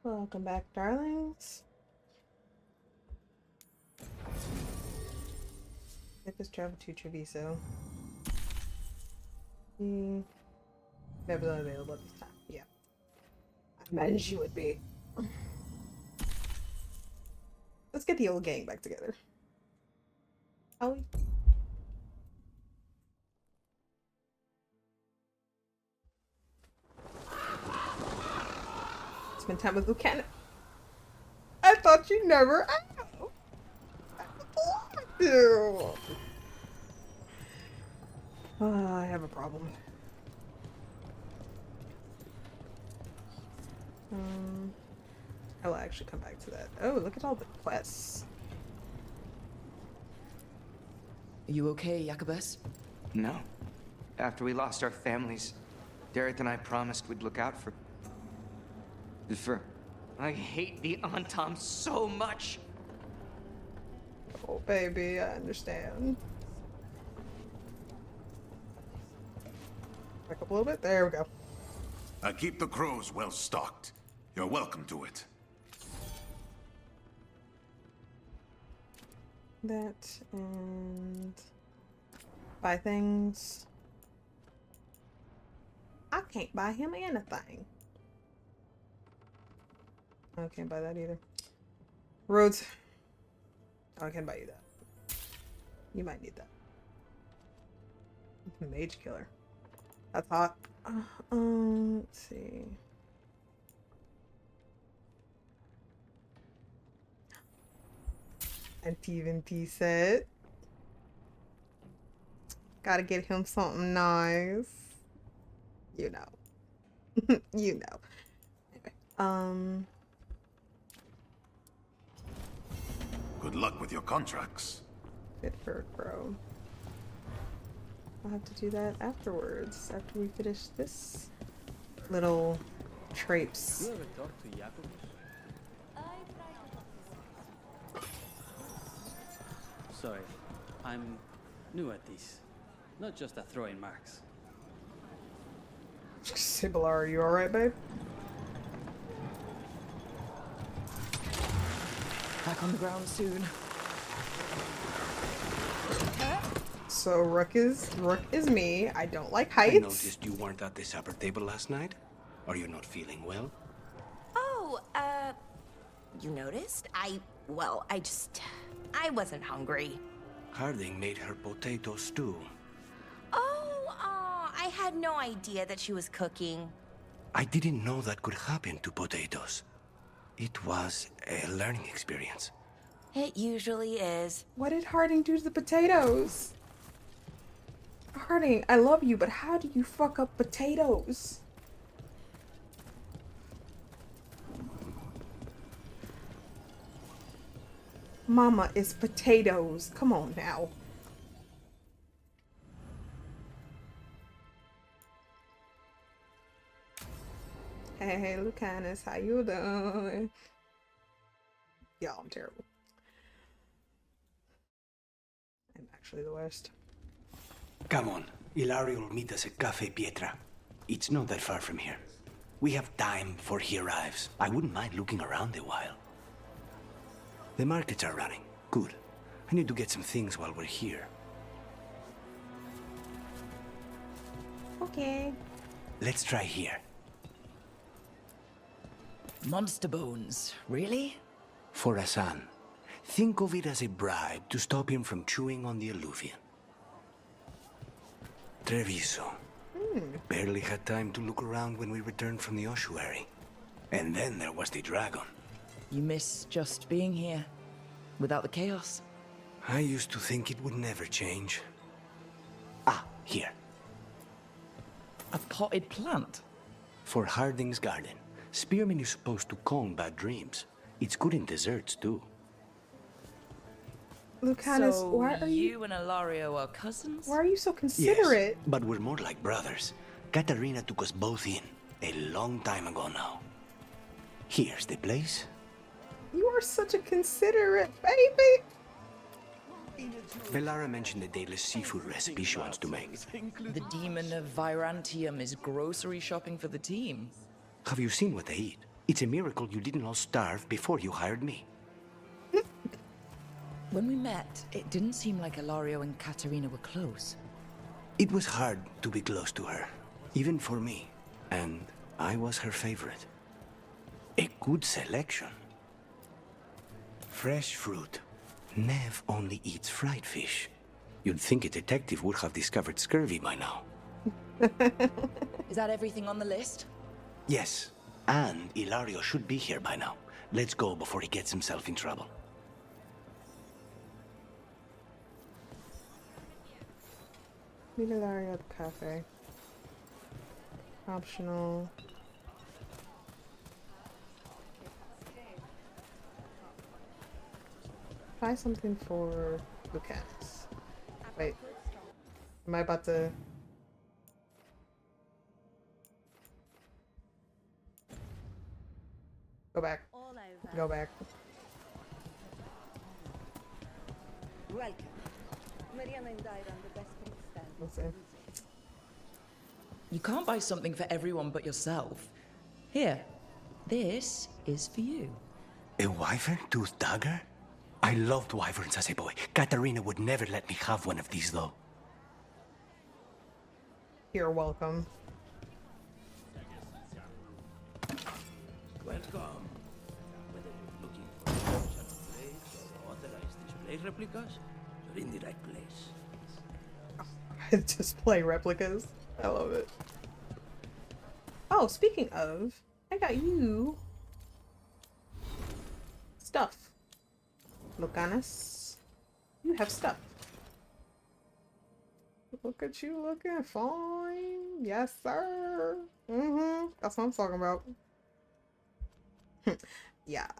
Welcome back, darlings. Let us travel to Treviso. Never available this time. Yeah. I imagine she would be. Let's get the old gang back together. Shall we? Spend time with Lieutenant. I thought you never asked. I do. I have a problem. I will actually come back to that. Oh, look at all the quests. Are you okay, Jacobus? No. After we lost our families, Derek and I promised we'd look out for... I hate the Antom so much! Oh, baby, I understand. Back up a little bit. There we go. I keep the crows well stocked. You're welcome to it. That and buy things. I can't buy him anything. I can't buy that either. Roads. Oh, I can buy you that. You might need that. Mage killer. That's hot. Let's see. Anti-Venti set. Gotta get him something nice. You know. You know. Anyway, Good luck with your contracts. fit for a crow. I'll have to do that afterwards, after we finish this little traipse. You ever talk to Jacobus? Sorry, I'm new at this. Not just at throwing marks. Sybil, are you alright, babe? Back on the ground soon. So Rook is me. I don't like I heights. noticed you weren't at the supper table last night. Are you not feeling well? Oh, you noticed? I wasn't hungry. Harding made her potato stew. Oh, I had no idea that she was cooking. I didn't know that could happen to potatoes. It was a learning experience. It usually is. What did Harding do to the potatoes? Harding, I love you, but how do you fuck up potatoes? Mama, it's potatoes. Come on now. Hey, Lucanus, how you doing? Y'all, I'm terrible. I'm actually the worst. Come on, Ilario will meet us at Cafe Pietra. It's not that far from here. We have time before he arrives. I wouldn't mind looking around a while. The markets are running. Good. I need to get some things while we're here. Okay. Let's try here. Monster bones, really? For Hassan. Think of it as a bribe to stop him from chewing on the alluvian. Treviso. Barely had time to look around when we returned from the ossuary. And then there was the dragon. You miss just being here, without the chaos. I used to think it would never change. Ah, here. A potted plant? For Harding's garden. Spearmint is supposed to calm bad dreams. It's good in desserts, too. Lucanus, So why are you and Ilario are cousins? why are you so considerate? Yes, but we're more like brothers. Katarina took us both in, a long time ago now. Here's the place. You are such a considerate baby. Belara mentioned the daily seafood recipe she wants to make. The demon of Virantium is grocery shopping for the team. Have you seen what they eat? It's a miracle you didn't all starve before you hired me. When we met, it didn't seem like Ilario and Katerina were close. It was hard to be close to her, even for me. And I was her favorite. A good selection. Fresh fruit. Nev only eats fried fish. You'd think a detective would have discovered scurvy by now. Is that everything on the list? Yes, and Ilario should be here by now. Let's go before he gets himself in trouble. Meet Ilario at the cafe. Optional. Buy something for Lucas. Wait. Am I about to... Go back. Go back. Welcome. Mariana and I run the best food stand. Let's see. You can't buy something for everyone but yourself. Here, this is for you. A wyvern-toothed dagger? I loved wyverns as a boy. Katerina would never let me have one of these, though. You're welcome. Welcome. Whether you're looking for special plates or authorized display replicas, you're in the right place. Display replicas. I love it. Oh, speaking of, I got you stuff. Lucanus, you have stuff. Look at you looking fine. Yes, sir. That's what I'm talking about. Yes.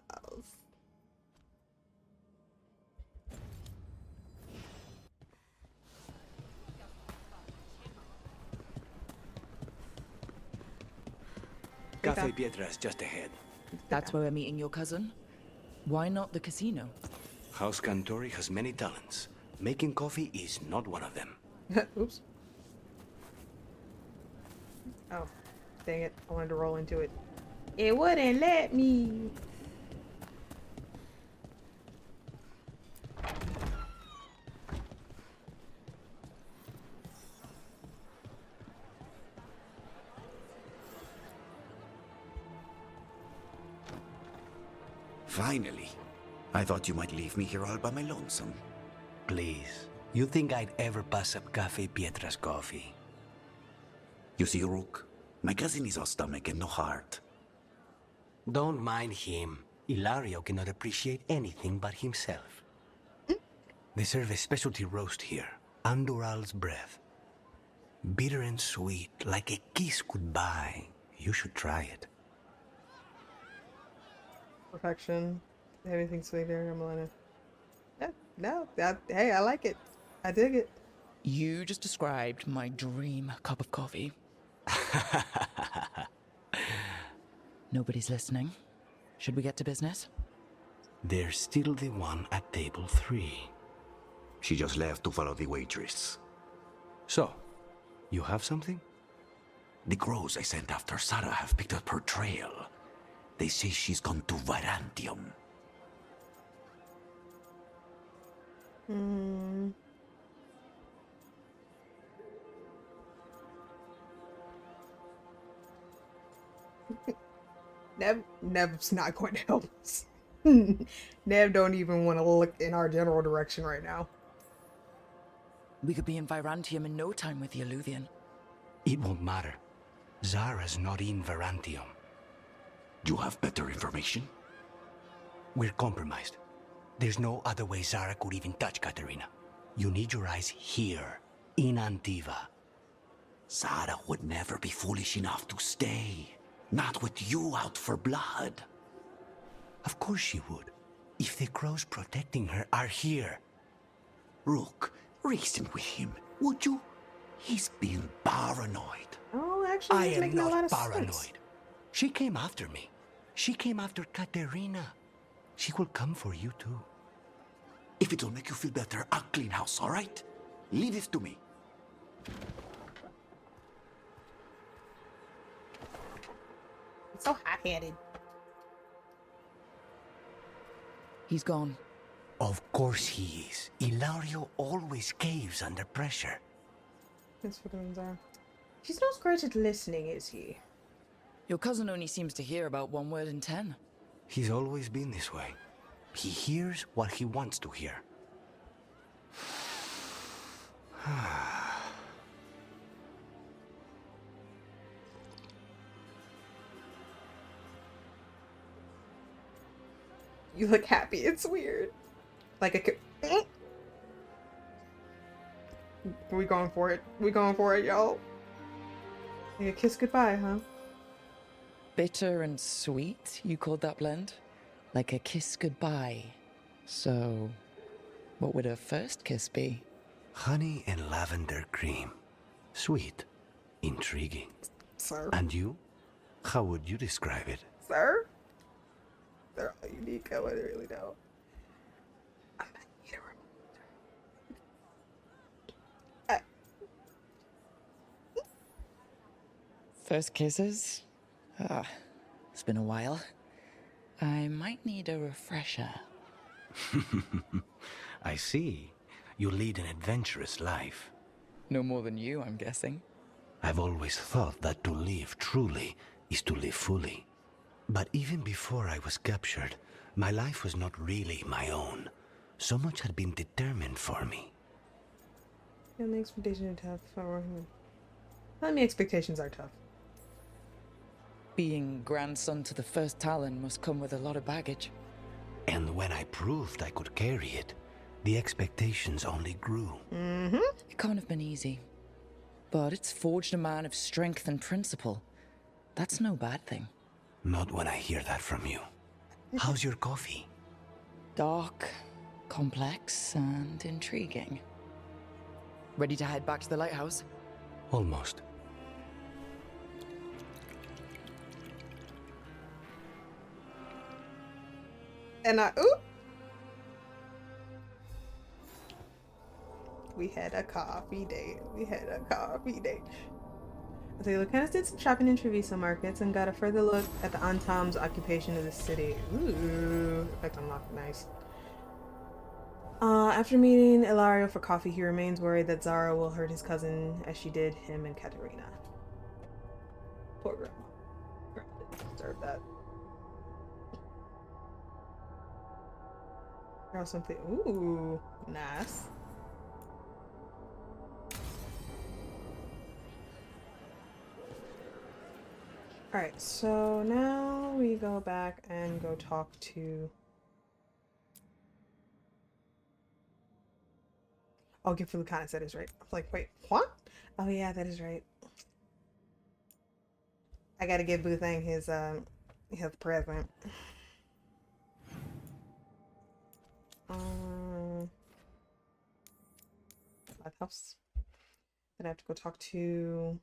Cafe Pietra is just ahead. That's where we're meeting your cousin? Why not the casino? House Cantori has many talents. Making coffee is not one of them. Oops. Oh, dang it. I wanted to roll into it. It wouldn't let me. Finally. I thought you might leave me here all by my lonesome. Please. You think I'd ever pass up Cafe Pietra's coffee? You see, Rook, my cousin is all stomach and no heart. Don't mind him. Ilario cannot appreciate anything but himself. They serve a specialty roast here. Andoral's breath. Bitter and sweet, like a kiss goodbye. You should try it. Perfection. Anything sweeter, I'm gonna... Yeah, no, hey, I like it. I dig it. You just described my dream cup of coffee. Nobody's listening. Should we get to business? There's still the one at table 3. She just left to follow the waitress. So, you have something? The crows I sent after Sarah have picked up her trail. They say she's gone to Virantium. Nev's not going to help us. Nev don't even want to look in our general direction right now. We could be in Virantium in no time with the Alluvian. It won't matter. Zara's not in Virantium. You have better information? We're compromised. There's no other way Zara could even touch Katerina. You need your eyes here, in Antiva. Zara would never be foolish enough to stay. Not with you out for blood. Of course she would. If the crows protecting her are here. Rook, reason with him, would you? He's being paranoid. Oh, actually, I he's am making a lot not of paranoid. sense. She came after me. She came after Katerina. She will come for you too. If it'll make you feel better, I'll clean house, all right? Leave this to me. It's so hot-headed. He's gone. Of course he is. Ilario always caves under pressure. That's what it are. He's not great at listening, is he? Your cousin only seems to hear about 1 word in 10. He's always been this way. He hears what he wants to hear. You look happy. It's weird. Like a... We going for it. We going for it, y'all. Like a kiss goodbye, huh? Bitter and sweet, you called that blend? Like a kiss goodbye. So, what would a first kiss be? Honey and lavender cream. Sweet. Intriguing. Sir? And you? How would you describe it? Sir? They're all unique. I wouldn't really know. I might need a reminder. First kisses? Ah, it's been a while. I might need a refresher. I see. You lead an adventurous life. No more than you, I'm guessing. I've always thought that to live truly is to live fully. But even before I was captured, my life was not really my own. So much had been determined for me. Yeah, the expectations are tough. I mean, expectations are tough. Being grandson to the first Talon must come with a lot of baggage. And when I proved I could carry it, the expectations only grew. Mm-hmm. It can't have been easy. But it's forged a man of strength and principle. That's no bad thing. Not when I hear that from you. How's your coffee? Dark, complex, and intriguing. Ready to head back to the lighthouse? Almost. And ooh! We had a coffee date. We had a coffee date. So Lucanus did some shopping in Treviso markets and got a further look at the Antom's occupation of the city. Ooh, effect unlocked. Nice. After meeting Ilario for coffee, he remains worried that Zara will hurt his cousin as she did him and Katerina. Poor grandma. Grandma didn't deserve that. Or something. Ooh, nice. Alright, so now we go back and go talk to... Oh, give for Lucanus, that is right. I was like, wait, what? Oh yeah, that is right. I gotta give Boothang his present. Lighthouse. Then I have to go talk to...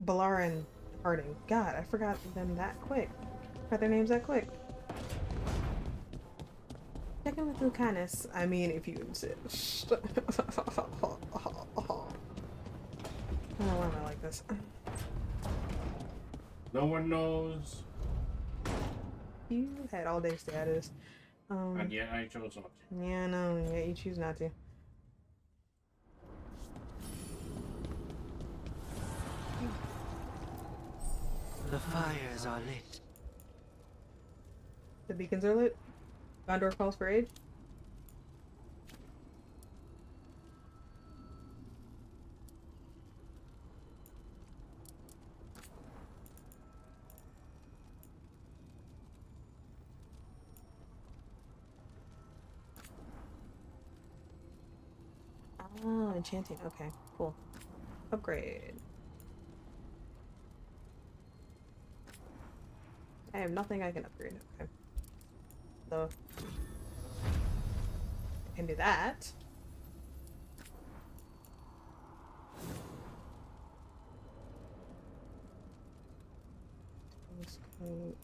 Balaran Harding. God, I forgot them that quick. Forgot their names that quick. Check in with Lucanus. I mean, if you insist. I don't know why am I like this. No one knows. You had all day to stay out of this. And yet I chose not to. Yeah, no, yeah, you choose not to. The fires are lit. The beacons are lit. Gondor calls for aid. Oh, enchanting. Okay, cool. Upgrade. I have nothing I can upgrade. Okay. So I can do that. Coat.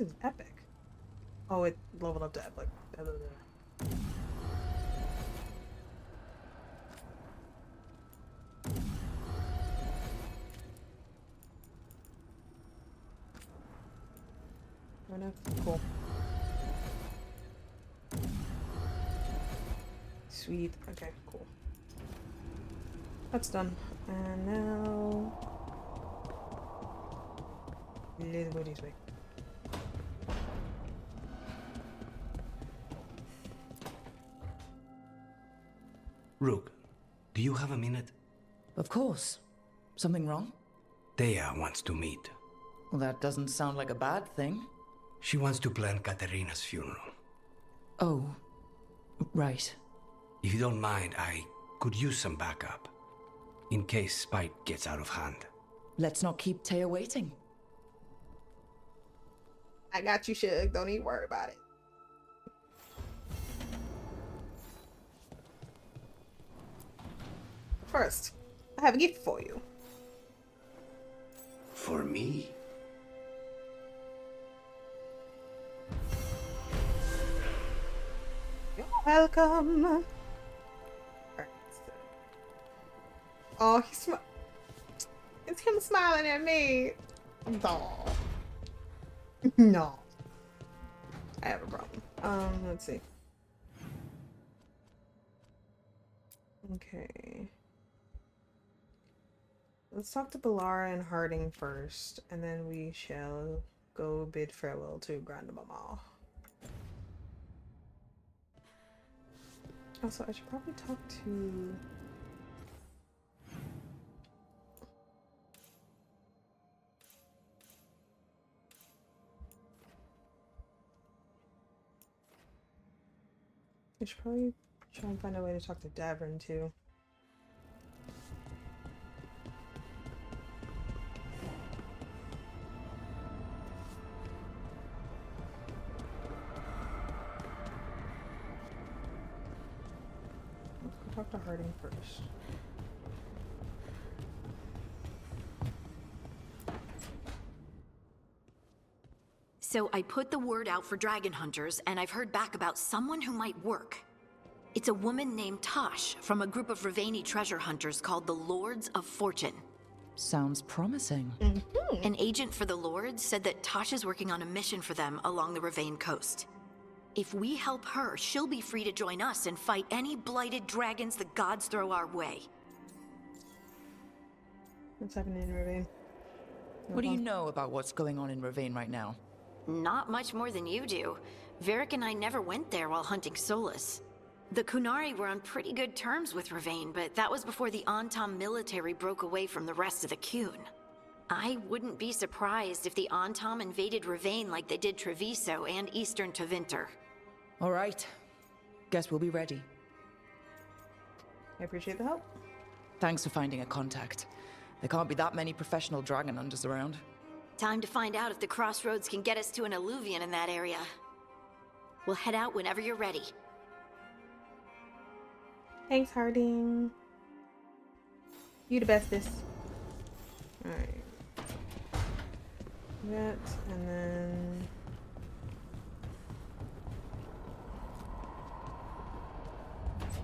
This is epic. Oh, it leveled up to epic. Blah, blah, blah. Oh no, cool. Sweet. Okay, cool. That's done. And now let's go this way. Rook, do you have a minute? Of course. Something wrong? Thea wants to meet. Well, that doesn't sound like a bad thing. She wants to plan Katerina's funeral. Oh, right. If you don't mind, I could use some backup. In case Spite gets out of hand. Let's not keep Taya waiting. I got you, Shug. Don't even worry about it. First, I have a gift for you. For me? You're welcome. Alright, so. Oh, he's it's him smiling at me. No. No. I have a problem. Let's see. Okay. Let's talk to Bellara and Harding first, and then we shall go bid farewell to Grande Mama. Also, I should probably talk to... I should probably try and find a way to talk to Davern too. Let's go talk to Harding first. So I put the word out for dragon hunters, and I've heard back about someone who might work. It's a woman named Tosh from a group of Ravani treasure hunters called the Lords of Fortune. Sounds promising. An agent for the Lords said that Tosh is working on a mission for them along the Ravane coast. If we help her, she'll be free to join us and fight any blighted dragons the gods throw our way. What's happening in Ravane? What do you know about what's going on in Ravane right now? Not much more than you do. Varric and I never went there while hunting Solus. The Kunari were on pretty good terms with Ravane, but that was before the Antam military broke away from the rest of the Kun. I wouldn't be surprised if the Antam invaded Ravane like they did Treviso and Eastern Tevinter. All right. Guess we'll be ready. I appreciate the help. Thanks for finding a contact. There can't be that many professional dragon hunters around. Time to find out if the crossroads can get us to an alluvion in that area. We'll head out whenever you're ready. Thanks, Harding. You the bestest. Alright. That, and then...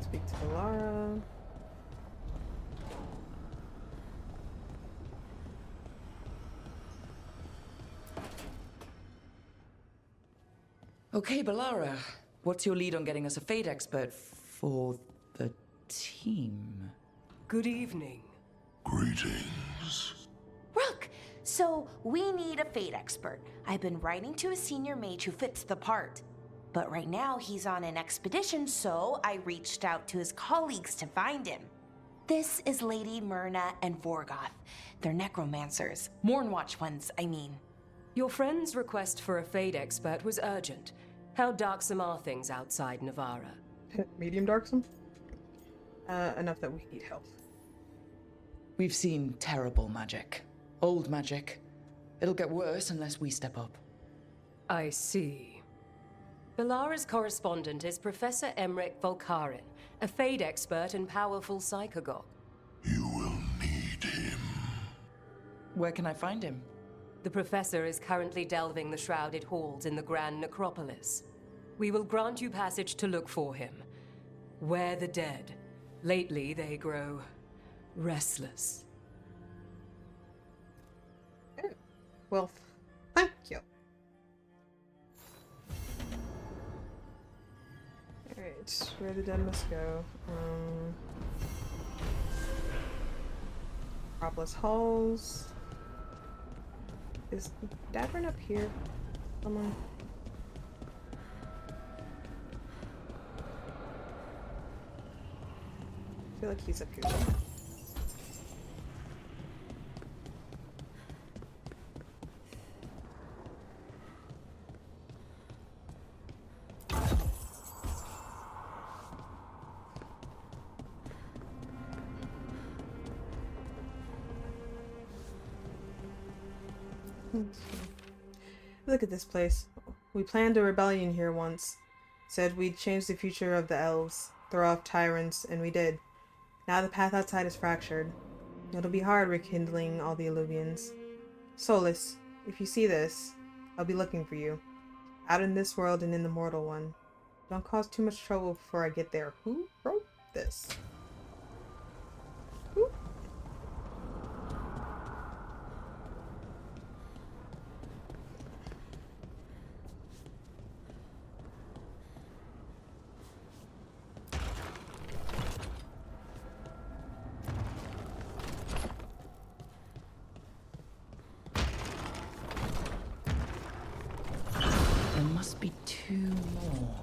speak to Bellara. Okay, Bellara. What's your lead on getting us a Fade expert for the team? Good evening. Greetings. Rook, so we need a Fate expert. I've been writing to a senior mage who fits the part. But right now he's on an expedition, so I reached out to his colleagues to find him. This is Lady Myrna and Vorgoth. They're necromancers. Mournwatch ones, I mean. Your friend's request for a Fade expert was urgent. How darksome are things outside Navarra? Medium darksome? Enough that we need help. We've seen terrible magic. Old magic. It'll get worse unless we step up. I see. Bellara's correspondent is Professor Emmerich Volkarin, a Fade expert and powerful psychagogue. You will need him. Where can I find him? The Professor is currently delving the shrouded halls in the Grand Necropolis. We will grant you passage to look for him. Where the dead. Lately, they grow restless. Well, thank you. Alright, where the dead must go. Necropolis halls. Is Davern up here? Someone. I feel like he's up here. Look at this place. We planned a rebellion here once. Said we'd change the future of the elves, throw off tyrants, and we did. Now the path outside is fractured. It'll be hard rekindling all the Illuvians. Solus, if you see this, I'll be looking for you. Out in this world and in the mortal one. Don't cause too much trouble before I get there. Who wrote this? Who? There must be 2 more.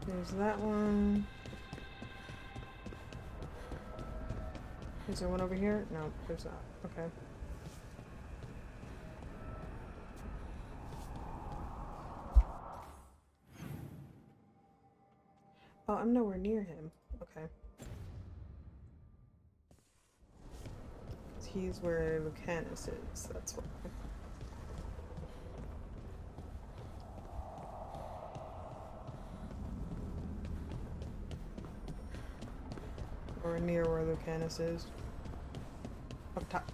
There's that one. Is there one over here? No, there's not. Okay. Oh, I'm nowhere near him. Okay. He's where Lucanus is, that's why. Or near where Lucanus is. Up top.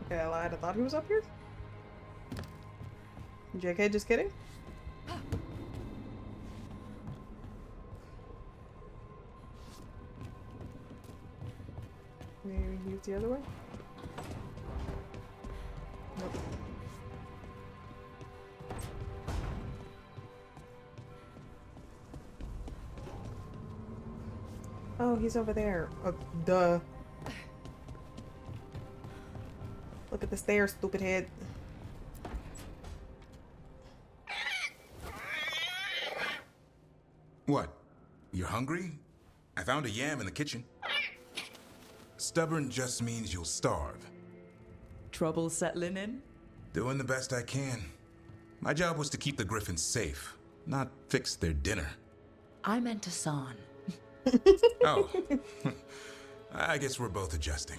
Okay, I lied. I thought he was up here. JK, just kidding. Maybe he's the other way? Nope. Oh, he's over there. Oh, duh. Look at the stairs, stupid head. What? You're hungry? I found a yam in the kitchen. Stubborn just means you'll starve. Trouble settling in? Doing the best I can. My job was to keep the Griffins safe, not fix their dinner. I meant Hassan. Oh. I guess we're both adjusting.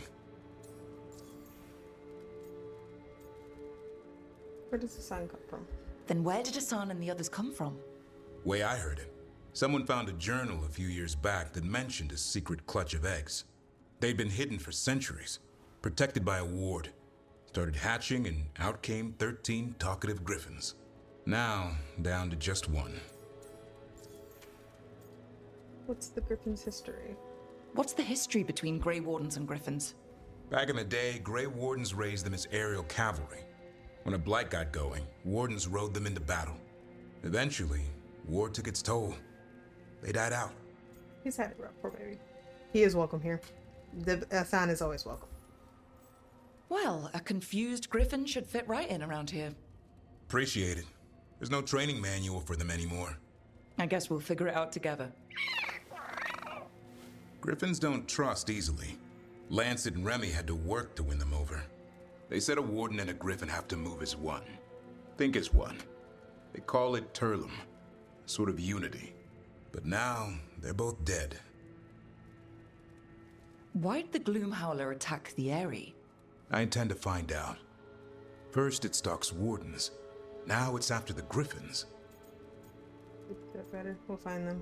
Where does the sign come from? Then where did Hassan and the others come from? Way I heard it, someone found a journal a few years back that mentioned a secret clutch of eggs. They'd been hidden for centuries, protected by a ward. Started hatching and out came 13 talkative griffins. Now, down to just 1. What's the Griffin's history? What's the history between Grey Wardens and Griffins? Back in the day, Grey Wardens raised them as aerial cavalry. When a blight got going, Wardens rode them into battle. Eventually, war took its toll. They died out. He's had it rough, poor baby. He is welcome here. The Hassan is always welcome. Well, a confused griffin should fit right in around here. Appreciate it. There's no training manual for them anymore. I guess we'll figure it out together. Griffins don't trust easily. Lancet and Remy had to work to win them over. They said a warden and a griffin have to move as one. Think as one. They call it Turlum. Sort of unity. But now, they're both dead. Why'd the Gloom Howler attack the Eyrie? I intend to find out. First it stalks wardens. Now it's after the Griffins. Get better. We'll find them.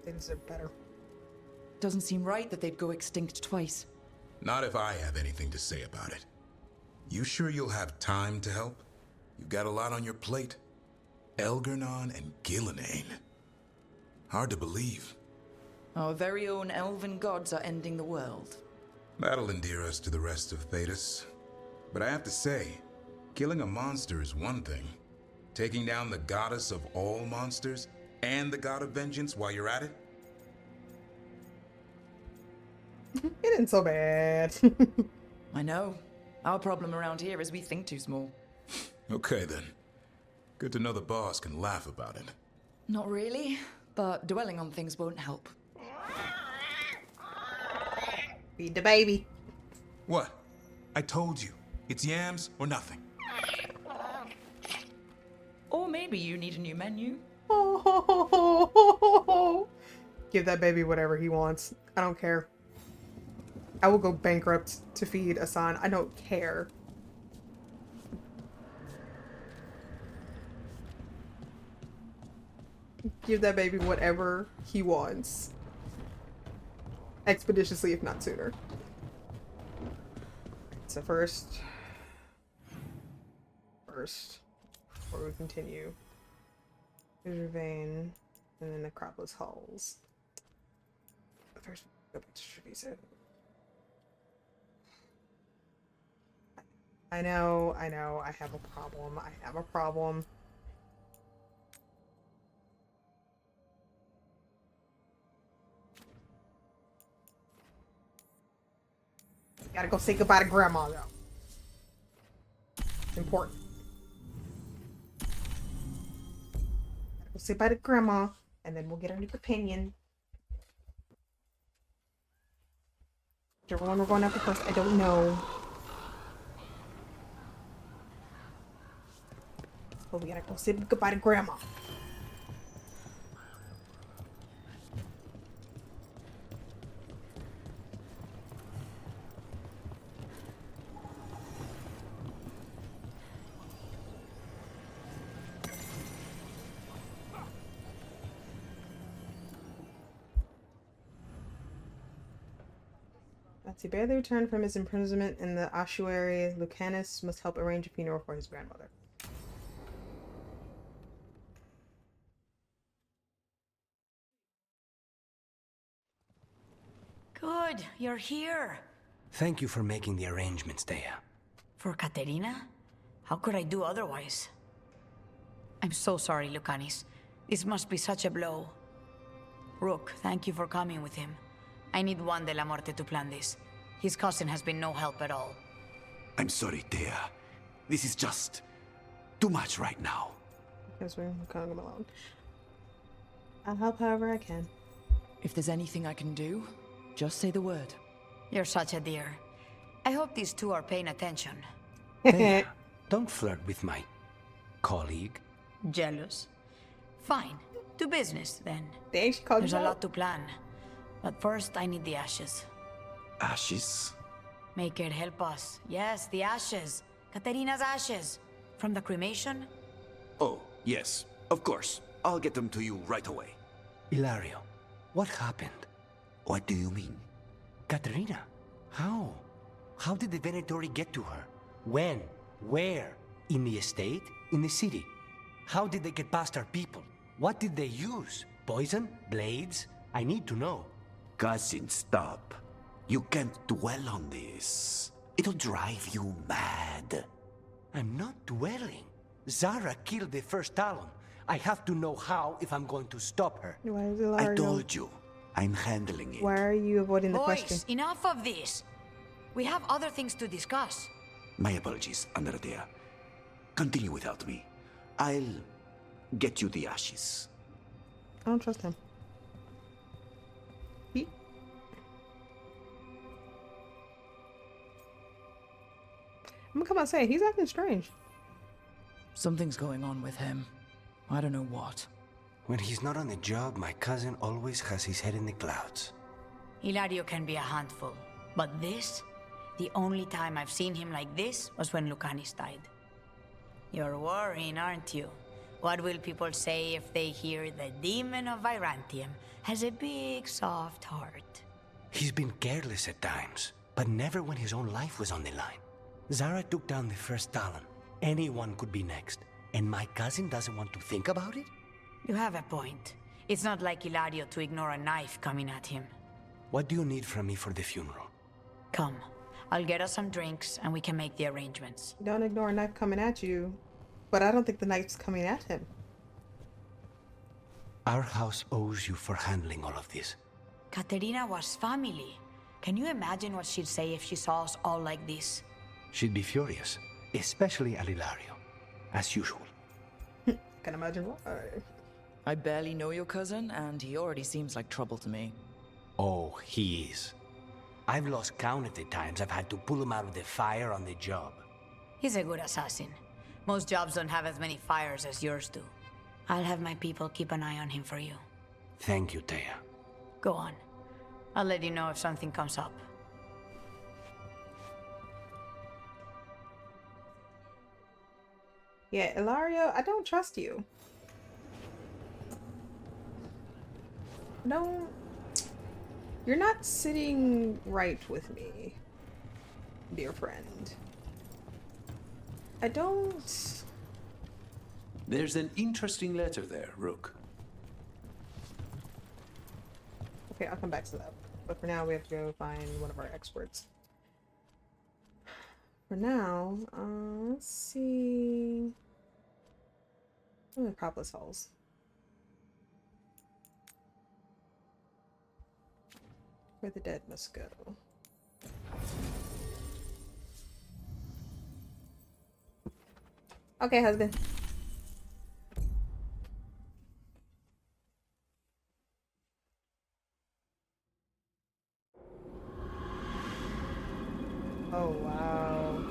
Things are better. Doesn't seem right that they'd go extinct twice. Not if I have anything to say about it. You sure you'll have time to help? You've got a lot on your plate. Elgernon and Gillenane. Hard to believe. Our very own elven gods are ending the world. That'll endear us to the rest of Thedas. But I have to say, killing a monster is one thing. Taking down the goddess of all monsters and the god of vengeance while you're at it? It isn't so bad. I know. Our problem around here is we think too small. Okay then. Good to know the boss can laugh about it. Not really, but dwelling on things won't help. Feed the baby. What? I told you. It's yams or nothing. Or maybe you need a new menu. Give that baby whatever he wants. I don't care. I will go bankrupt to feed Asan. I don't care. Give that baby whatever he wants. Expeditiously, if not sooner. So first, before we continue, there's Ravane, and then Necropolis Halls. First, go back to Treviso. I know, I have a problem. Gotta go say goodbye to Grandma, though. It's important. Gotta go say bye to Grandma, and then we'll get our new companion. Whichever one we're going after first, I don't know. But we gotta go say goodbye to Grandma. As he barely returned from his imprisonment in the ossuary, Lucanus must help arrange a funeral for his grandmother. Good, you're here. Thank you for making the arrangements, Dea. For Katerina? How could I do otherwise? I'm so sorry, Lucanis. This must be such a blow. Rook, thank you for coming with him. I need Juan de la Muerte to plan this. His cousin has been no help at all. I'm sorry, Dea. This is just too much right now. Guess we're calling him alone. I'll help however I can. If there's anything I can do, just say the word. You're such a dear. I hope these two are paying attention. Dea, don't flirt with my colleague. Jealous? Fine. To business, then. Dang, she called There's you a out. lot to plan. But first, I need the ashes. Ashes? Make it help us. Yes, the ashes. Katerina's ashes. From the cremation? Oh, yes. Of course. I'll get them to you right away. Ilario, what happened? What do you mean? Katerina, how? How did the Venatori get to her? When? Where? In the estate? In the city? How did they get past our people? What did they use? Poison? Blades? I need to know. Cousin, stop. You can't dwell on this. It'll drive you mad. I'm not dwelling. Zara killed the first Talon. I have to know how if I'm going to stop her. Why is Ilario? I told you. I'm handling it. Why are you avoiding the Boys, question? enough of this. We have other things to discuss. My apologies, Andradea. Continue without me. I'll get you the ashes. I don't trust him. I'm gonna come out and say, he's acting strange. Something's going on with him. I don't know what. When he's not on the job, my cousin always has his head in the clouds. Hilario can be a handful, but this? The only time I've seen him like this was when Lucanis died. You're worrying, aren't you? What will people say if they hear the demon of Virantium has a big, soft heart? He's been careless at times, but never when his own life was on the line. Zara took down the first Talon. Anyone could be next, and my cousin doesn't want to think about it? You have a point. It's not like Hilario to ignore a knife coming at him. What do you need from me for the funeral? Come. I'll get us some drinks, and we can make the arrangements. Don't ignore a knife coming at you. But I don't think the knife's coming at him. Our house owes you for handling all of this. Katerina was family. Can you imagine what she'd say if she saw us all like this? She'd be furious, especially at Hilario, as usual. Can imagine why. I barely know your cousin, and he already seems like trouble to me. Oh, he is. I've lost count of the times I've had to pull him out of the fire on the job. He's a good assassin. Most jobs don't have as many fires as yours do. I'll have my people keep an eye on him for you. Thank you, Taya. Go on. I'll let you know if something comes up. Yeah, Hilario, I don't trust you. No. You're not sitting right with me, dear friend. I don't... There's an interesting letter there, Rook. Okay, I'll come back to that. But for now, we have to go find one of our experts. For now, let's see... Oh, the Acropolis Halls. Where the dead must go. Okay, husband. Oh, wow.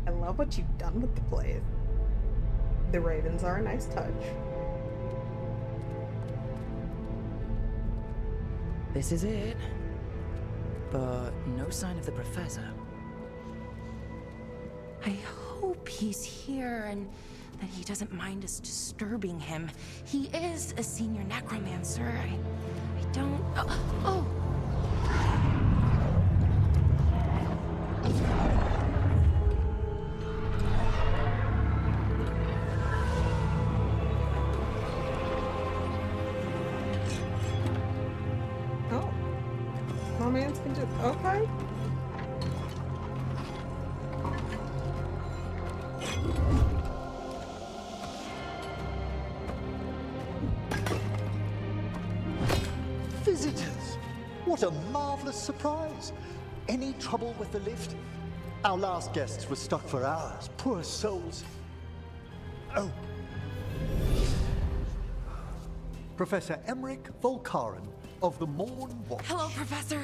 I love what you've done with the place. The ravens are a nice touch. This is it. But no sign of the professor. I hope he's here and that he doesn't mind us disturbing him. He is a senior necromancer. I don't... Oh! Oh. Romance can just... Okay. Visitors! What a marvelous surprise! Any trouble with the lift? Our last guests were stuck for hours. Poor souls. Oh. Professor Emmerich Volkaren of the Morn Watch. Hello, Professor.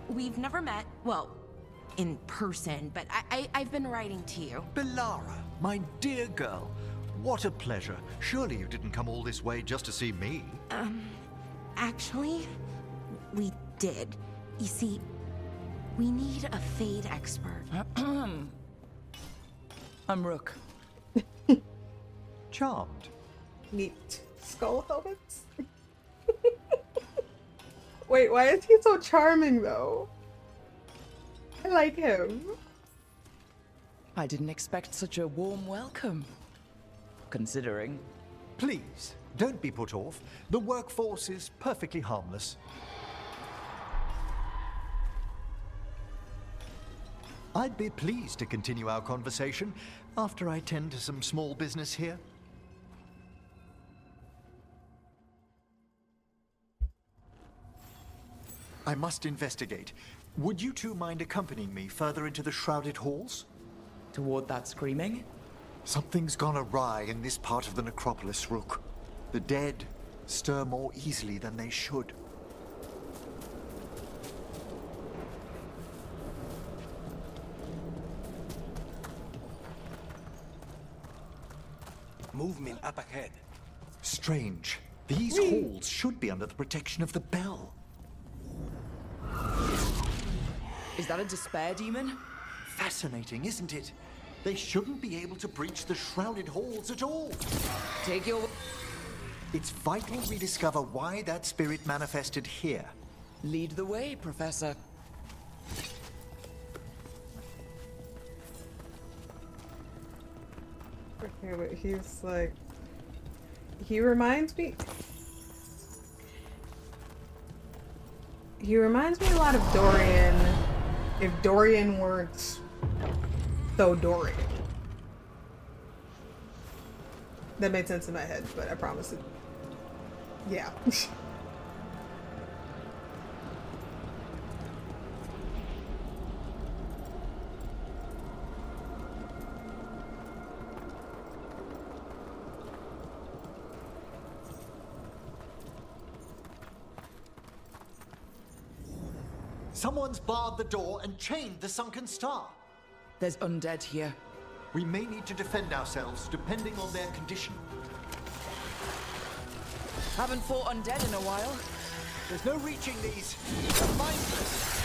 We've never met. Well, in person, but I've been writing to you. Belara, my dear girl. What a pleasure. Surely you didn't come all this way just to see me. Actually, we did. You see, we need a Fade expert. I'm Rook. Charmed. Neat. Skull helmets? Wait, why is he so charming though? I like him. I didn't expect such a warm welcome. Considering. Please, don't be put off. The workforce is perfectly harmless. I'd be pleased to continue our conversation after I tend to some small business here. I must investigate. Would you two mind accompanying me further into the shrouded halls? Toward that screaming? Something's gone awry in this part of the necropolis, Rook. The dead stir more easily than they should. movement up ahead. Strange. These halls should be under the protection of the bell. Is that a despair demon? Fascinating, isn't it? They shouldn't be able to breach the shrouded halls at all. Take your... It's vital we discover why that spirit manifested here. Lead the way, Professor. Okay, but he's like... He reminds me a lot of Dorian, if Dorian weren't so Dorian. That made sense in my head, but I promise it. Yeah. Someone's barred the door and chained the sunken star. There's undead here. We may need to defend ourselves, depending on their condition. Haven't fought undead in a while. There's no reaching these. They're mindless.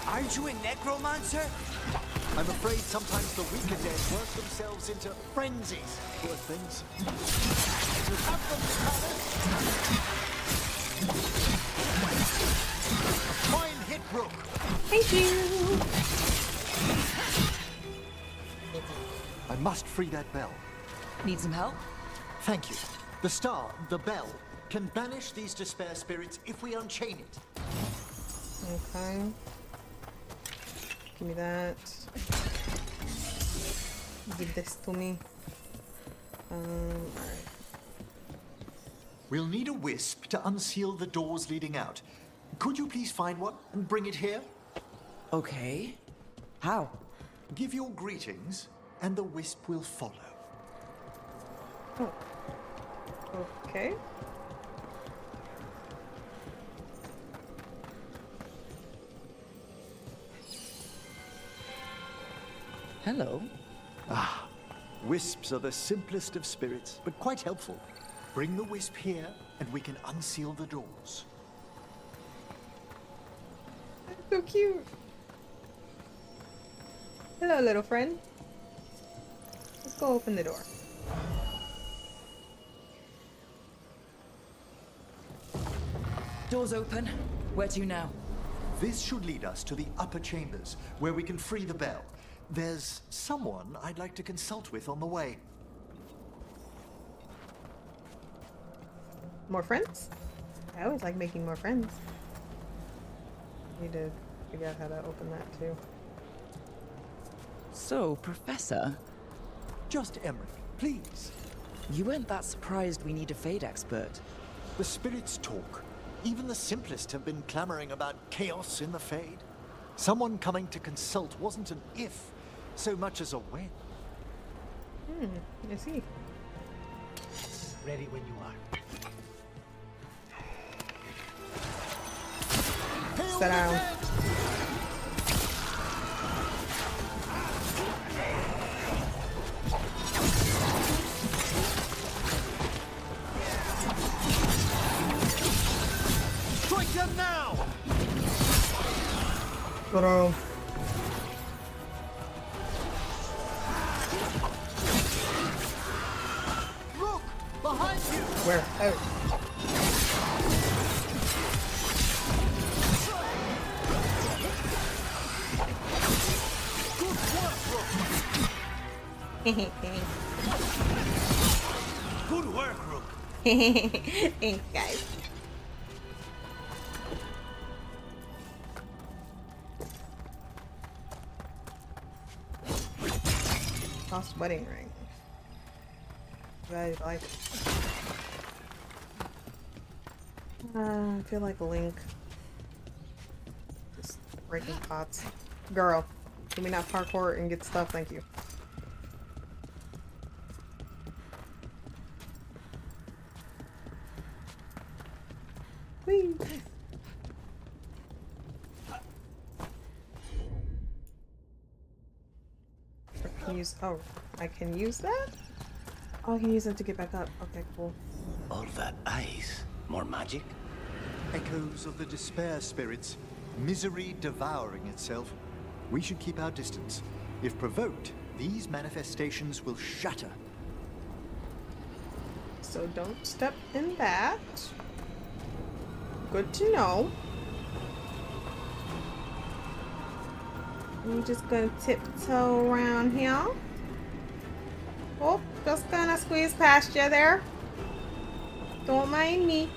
Aren't you a necromancer? I'm afraid sometimes the weaker dead work themselves into frenzies. Poor things. You have them, Palace. A fine hit, Rook. Thank you. I must free that bell. Need some help? Thank you. The star, the bell, can banish these despair spirits if we unchain it. Okay. Give me that. Give this to me. Alright. We'll need a wisp to unseal the doors leading out. Could you please find one and bring it here? Okay. How? Give your greetings, and the wisp will follow. Oh. Okay. Hello. Ah, wisps are the simplest of spirits, but quite helpful. Bring the wisp here, and we can unseal the doors. So cute. Hello, little friend. Let's go open the door. Door's open. Where to now? This should lead us to the upper chambers, where we can free the bell. There's someone I'd like to consult with on the way. More friends? I always like making more friends. Need to figure out how to open that too. So, Professor? Just Emmerich, please. You weren't that surprised we need a Fade expert. The spirits talk. Even the simplest have been clamoring about chaos in the Fade. Someone coming to consult wasn't an if, so much as a when. I see. Ready when you are. Sit down. Strike them now! Sit down. Look! Behind you! Where? Oh. Good work, Rook. Thanks, guys. Lost wedding ring. I like it. I feel like Link. Just breaking pots. Girl, can we not parkour and get stuff? Thank you. Whee! I can use, oh, I can use that? Oh, I can use that to get back up. Okay, cool. All that ice. More magic? Echoes of the despair spirits. Misery devouring itself. We should keep our distance. If provoked, these manifestations will shatter. So don't step in that. Good to know. I'm just gonna tiptoe around here. Oh, just gonna squeeze past you there. Don't mind me.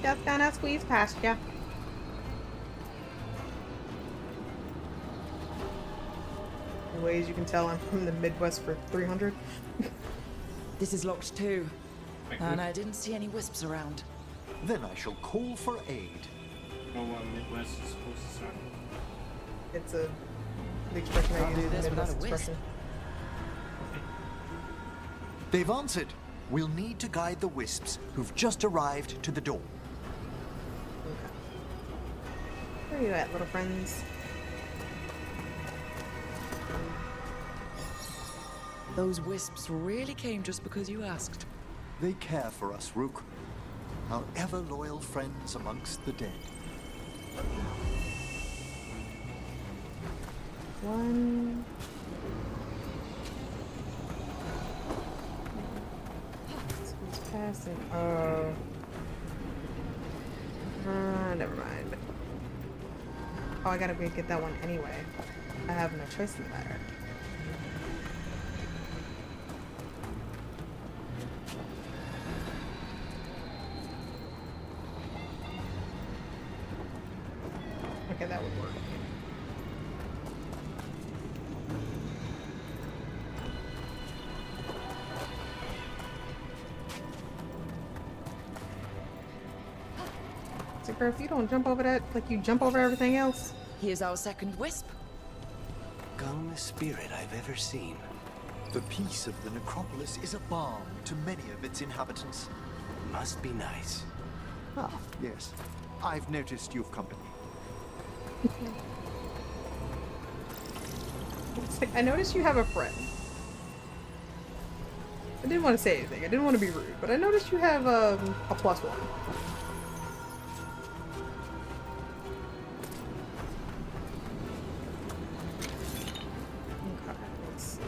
Just gonna squeeze past you. In ways you can tell I'm from the Midwest for 300. This is locked too. And I didn't see any wisps around. Then I shall call for aid. Oh, Midwest is supposed to sound. It's the expression I Can't use do in the this without Midwest a wisp. expression. They've answered. We'll need to guide the wisps who've just arrived to the door. Okay. Where are you at, little friends? Those wisps really came just because you asked. They care for us, Rook. Our ever-loyal friends amongst the dead. One. Who's passing? Never mind. Oh, I gotta go get that one anyway. I have no choice in the matter. Okay, that would work. So, girl, if you don't jump over that, like you jump over everything else. Here's our second wisp. Calmest spirit I've ever seen. The peace of the necropolis is a balm to many of its inhabitants. Must be nice. Ah, yes. I've noticed you've company. I noticed you have a friend. I didn't want to say anything. I didn't want to be rude, but I noticed you have a +1. Okay, let's see.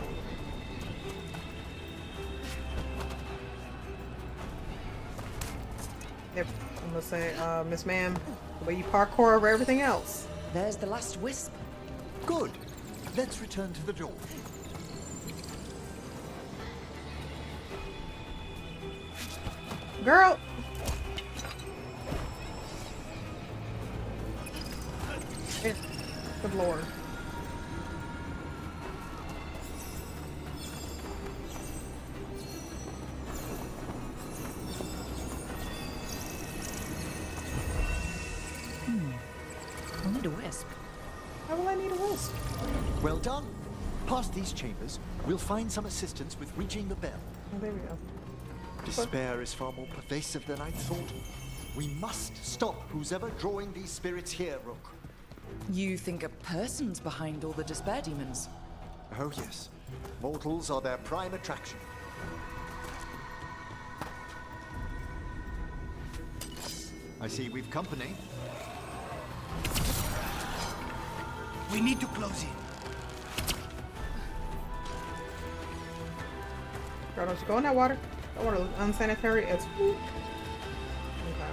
Yep, I'm gonna say, Miss Ma'am, the way you parkour over everything else. There's the last wisp. Good. Let's return to the door. Girl! Good lord. I need a wisp. How will I need a wisp? Well done. Past these chambers, we'll find some assistance with reaching the bell. Oh, there we go. Despair is far more pervasive than I thought. We must stop who's ever drawing these spirits here, Rook. You think a person's behind all the despair demons? Oh yes. Mortals are their prime attraction. I see we've company. We need to close in. Girl, don't you go in that water. That water looks unsanitary as whoop. Okay.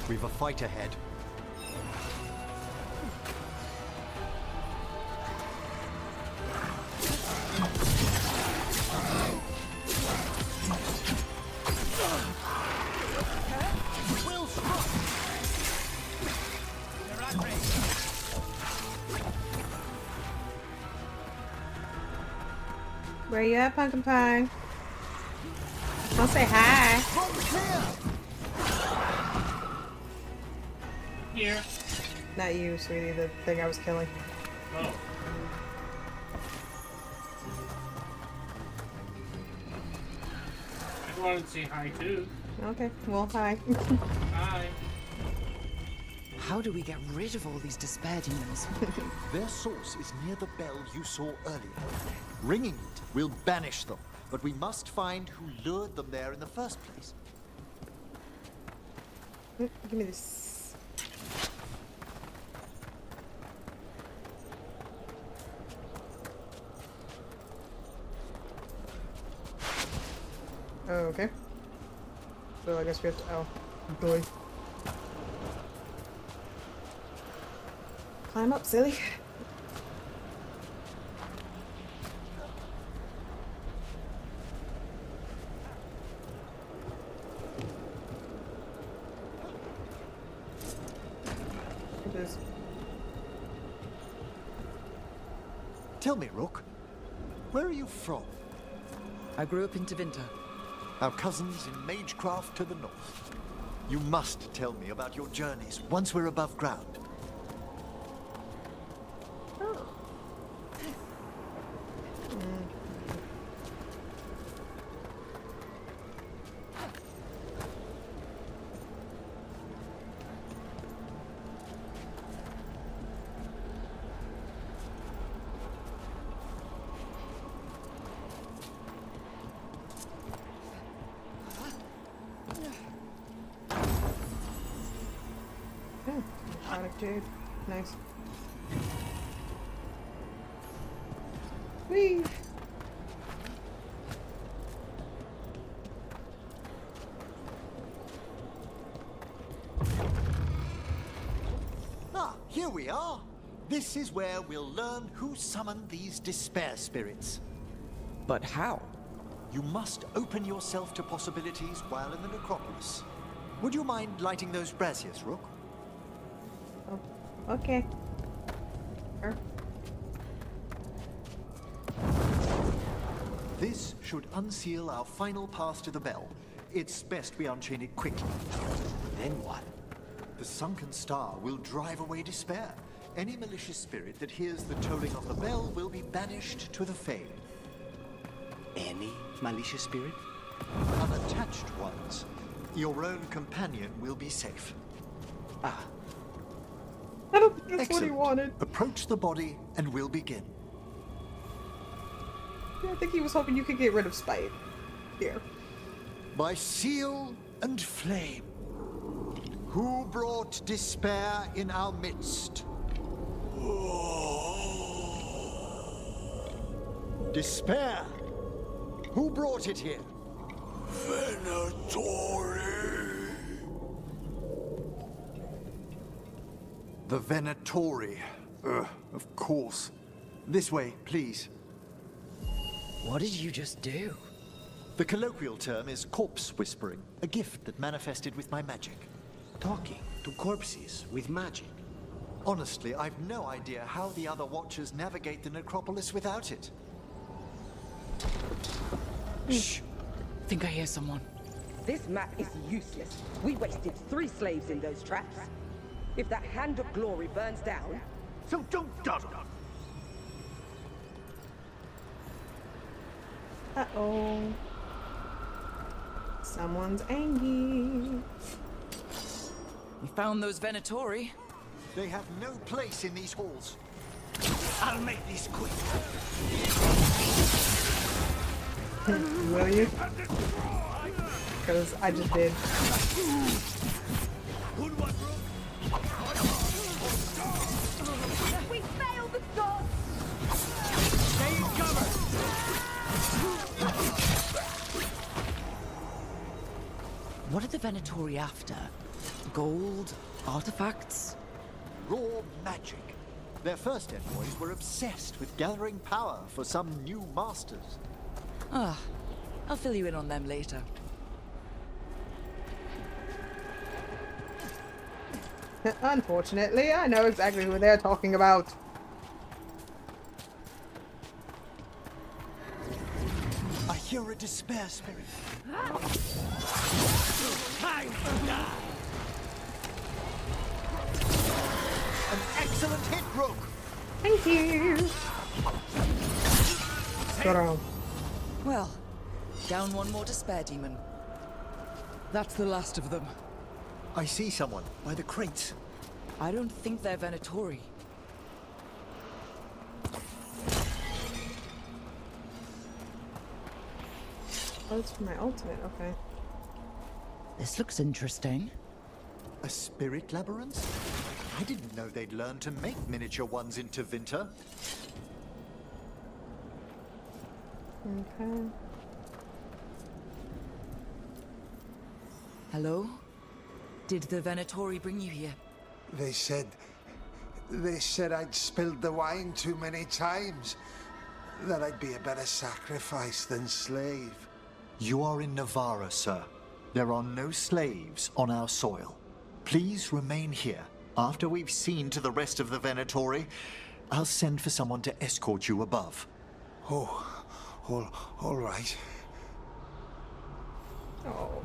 We've a fight ahead. Where you at, Pumpkin Pie? I'll say hi. Here. Not you, sweetie, the thing I was killing. Oh. I wanted to say hi too. Okay, well, hi. Hi. How do we get rid of all these despair demons? Their source is near the bell you saw earlier. Ringing it will banish them, but we must find who lured them there in the first place. Give me this. Oh, okay. So I guess we have to. Oh, boy. Climb up, silly. It is. Tell me, Rook, where are you from? I grew up in Tevinter. Our cousins in Magecraft to the north. You must tell me about your journeys once we're above ground. Dude, nice. Whee! Ah, here we are. This is where we'll learn who summoned these despair spirits. But how? You must open yourself to possibilities while in the necropolis. Would you mind lighting those braziers, Rook? Oh, okay. Sure. This should unseal our final pass to the bell. It's best we unchain it quickly. Then what? The sunken star will drive away despair. Any malicious spirit that hears the tolling of the bell will be banished to the Fade. Any malicious spirit? Unattached ones. Your own companion will be safe. Ah. I don't think that's Excellent. what he wanted. Approach the body and we'll begin. Yeah, I think he was hoping you could get rid of Spite. Here. By seal and flame, who brought despair in our midst? Despair! Who brought it here? Venatori! The Venatori. Of course. This way, please. What did you just do? The colloquial term is corpse whispering, a gift that manifested with my magic. Talking to corpses with magic. Honestly, I've no idea how the other Watchers navigate the necropolis without it. Shh. Think I hear someone. This map is useless. We wasted 3 slaves in those traps. If that Hand of Glory burns down... So don't dawdle. Uh-oh. Someone's angry. We found those Venatori. They have no place in these halls. I'll make this quick. Will you? Because I just did. We failed the gods! Stay in cover! What are the Venatori after? Gold? Artifacts? Raw magic. Their first envoys were obsessed with gathering power for some new masters. Ah, I'll fill you in on them later. Unfortunately, I know exactly who they're talking about. I hear a despair spirit. Time to die! An excellent hit, Rook! Thank you! Got on. Well, down one more despair demon. That's the last of them. I see someone by the crates. I don't think they're Venatori. Oh, it's for my ultimate, okay. This looks interesting. A spirit labyrinth? I didn't know they'd learn to make miniature ones into Winter. Okay. Hello? Did the Venatori bring you here? They said I'd spilled the wine too many times. That I'd be a better sacrifice than slave. You are in Navarra, sir. There are no slaves on our soil. Please remain here. After we've seen to the rest of the Venatori, I'll send for someone to escort you above. Oh, all right. Oh.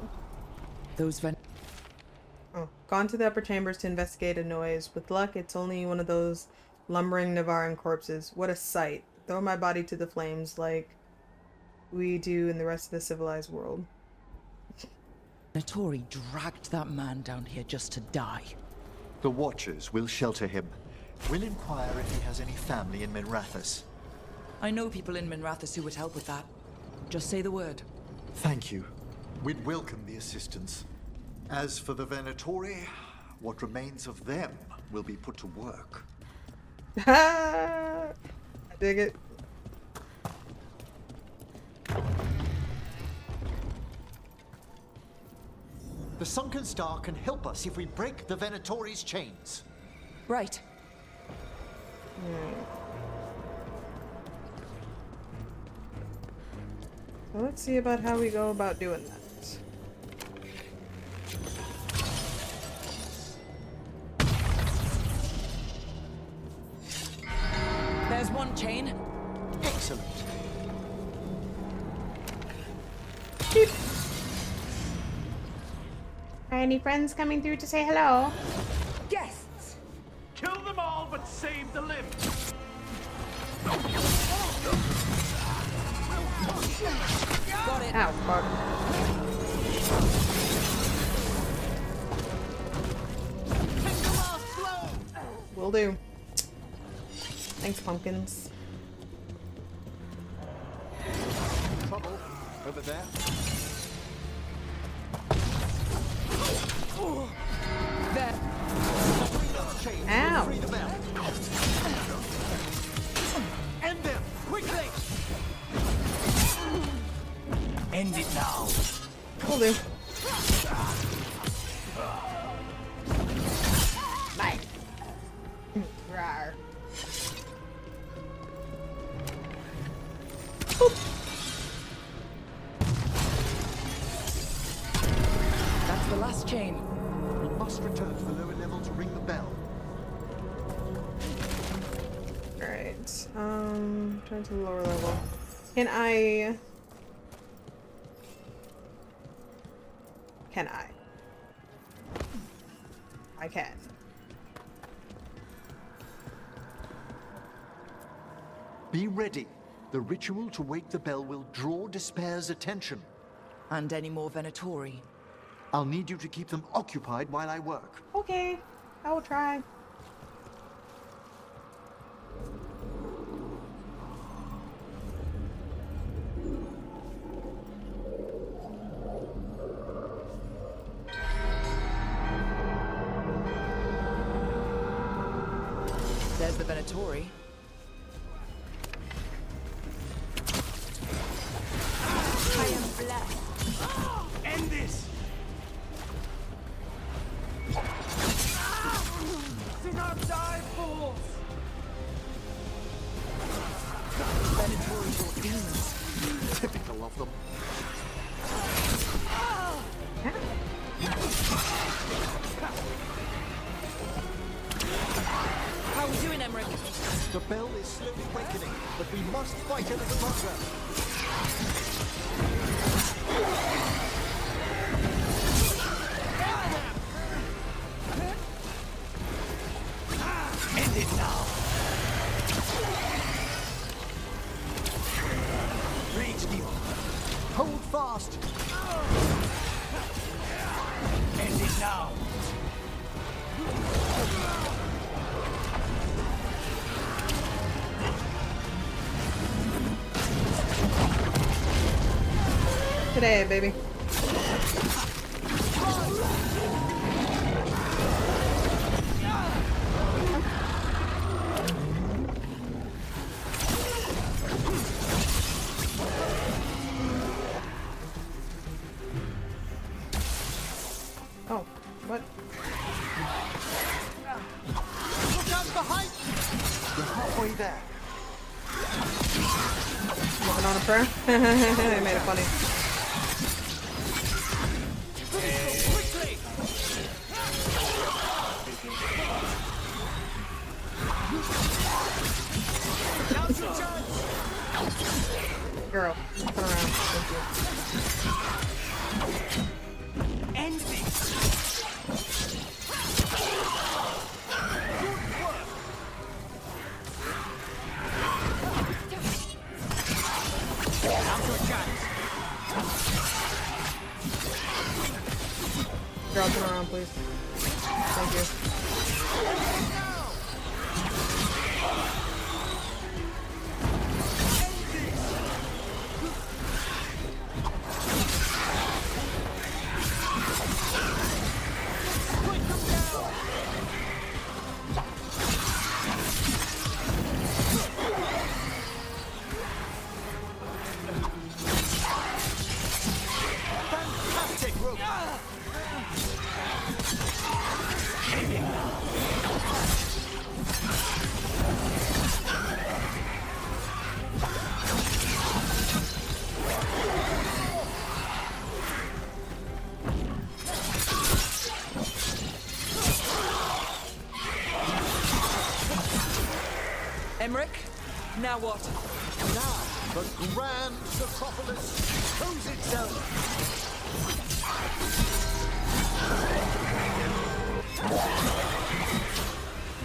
Those Oh, gone to the upper chambers to investigate a noise. With luck, it's only one of those lumbering Navarran corpses. What a sight. Throw my body to the flames like we do in the rest of the civilized world. Venatori dragged that man down here just to die. The Watchers will shelter him. We'll inquire if he has any family in Minrathous. I know people in Minrathous who would help with that. Just say the word. Thank you. We'd welcome the assistance. As for the Venatori, what remains of them will be put to work. I dig it. The Sunken Star can help us if we break the Venatori's chains. Right. So let's see about how we go about doing that. There's one chain. Excellent. Beep. Any friends coming through to say hello? Guests! Kill them all, but save the lift. Got it. Ow, fuck. Will do. Thanks, pumpkins. Trouble over there. There. Ow. Free the bell. End them quickly. End it now. Will do. Bye. Rawr. Boop. That's the last chain. We must return to the lower level to ring the bell. Alright. Turn to the lower level. Can I? I can. Be ready. The ritual to wake the bell will draw Despair's attention. And any more Venatori? I'll need you to keep them occupied while I work. Okay, I will try. There's the Venatori. I am blessed. End this! Do not die, fools! Venatori brought demons. Typical of them. How we doing, Emmerich? The bell is slowly awakening, but we must fight a little longer. End it now. Reach, evil. Hold fast. End it now. today, baby. Oh, what? Look out behind! You're halfway there. Moving on a prayer. They made it funny. Quickly! Now's your chance! Girl, turn around. Thank you. End this! Now's your chance! Girl, turn around, please. Thank you. Fantastic, Rook! Emmerich, now what? Now, the grand necropolis shows itself!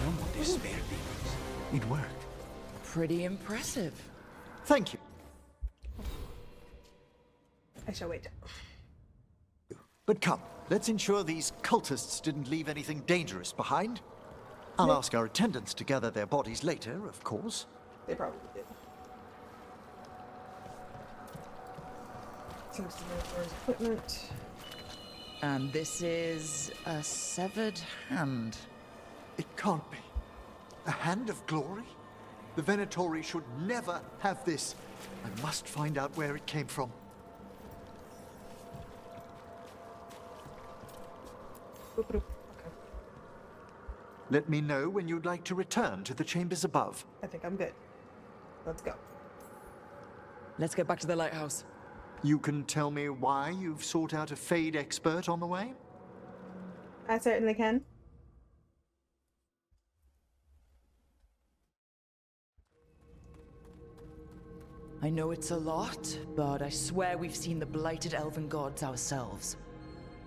No more despair, demons. It worked. Pretty impressive. Thank you. I shall wait. But come, let's ensure these cultists didn't leave anything dangerous behind. I'll ask our attendants to gather their bodies later, of course. They probably did. Seems to be for his equipment. And this is a severed hand. It can't be. A hand of glory? The Venatori should never have this. I must find out where it came from. Okay. Let me know when you'd like to return to the chambers above. I think I'm good. Let's go. Let's get back to the lighthouse. You can tell me why you've sought out a Fade expert on the way? I certainly can. I know it's a lot, but I swear we've seen the blighted elven gods ourselves.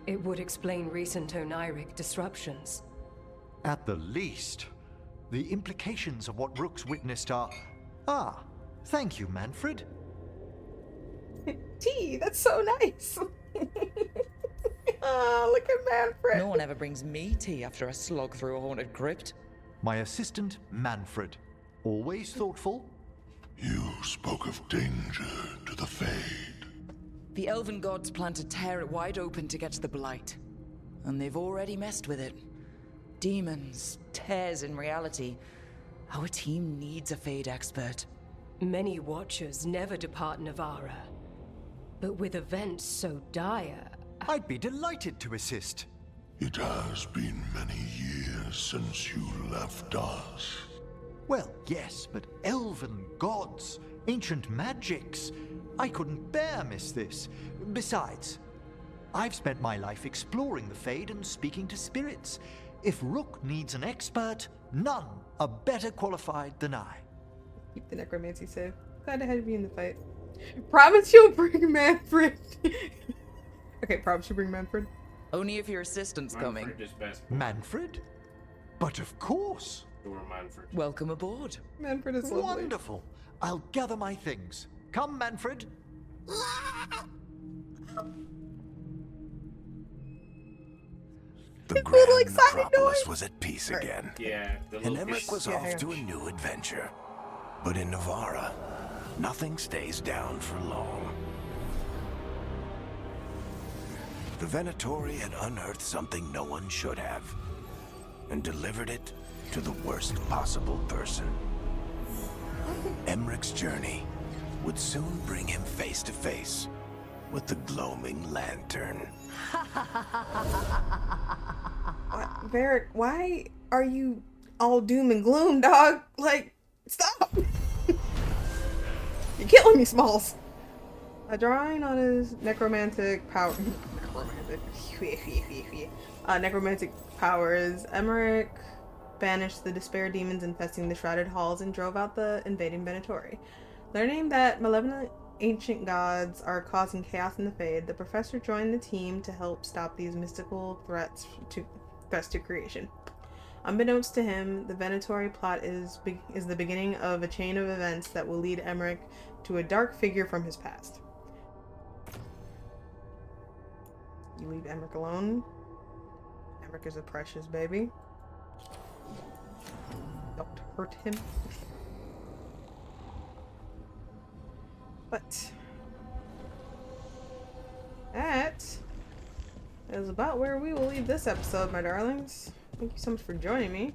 It would explain recent Oniric disruptions. At the least, the implications of what Rook's witnessed are... Ah, thank you, Manfred. Tea, that's so nice. Oh, look at Manfred. No one ever brings me tea after I slog through a haunted crypt. My assistant, Manfred. Always thoughtful. You spoke of danger to the Fade. The elven gods plan to tear it wide open to get to the blight. And they've already messed with it. Demons, tears in reality. Our team needs a Fade expert. Many Watchers never depart Navara. But with events so dire... I'd be delighted to assist. It has been many years since you left us. Well, yes, but elven gods, ancient magics. I couldn't bear miss this. Besides, I've spent my life exploring the Fade and speaking to spirits. If Rook needs an expert, none are better qualified than I. Keep the necromancy safe. Glad to have you in the fight. Promise you'll bring Manfred. Okay, promise you bring Manfred. Only if your assistant's coming. Manfred? But of course. Manfred. Welcome aboard. Manfred is lovely. Wonderful. I'll gather my things. Come, Manfred. The Grand Necropolis was at peace again. Yeah, and Emmerich was off to a new adventure. But in Navara, nothing stays down for long. The Venatori had unearthed something no one should have, and delivered it to the worst possible person. Emmerich's journey would soon bring him face to face with the gloaming lantern. Varric, why are you all doom and gloom, dog? Like, stop! You're killing me, Smalls. A drawing on his necromantic powers, Emmerich banished the despair demons infesting the shrouded halls and drove out the invading Venatori. Learning that malevolent ancient gods are causing chaos in the Fade, the professor joined the team to help stop these mystical threats to creation. Unbeknownst to him, the Venatori plot is the beginning of a chain of events that will lead Emmerich to a dark figure from his past. You leave Emmerich alone. Emmerich is a precious baby. Don't hurt him. But that is about where we will leave this episode, my darlings. Thank you so much for joining me.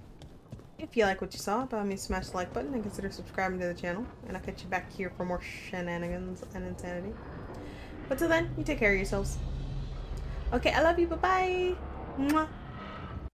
If you like what you saw, by all means smash the like button and consider subscribing to the channel. And I'll catch you back here for more shenanigans and insanity. But till then, you take care of yourselves. Okay, I love you. Bye-bye. Mwah.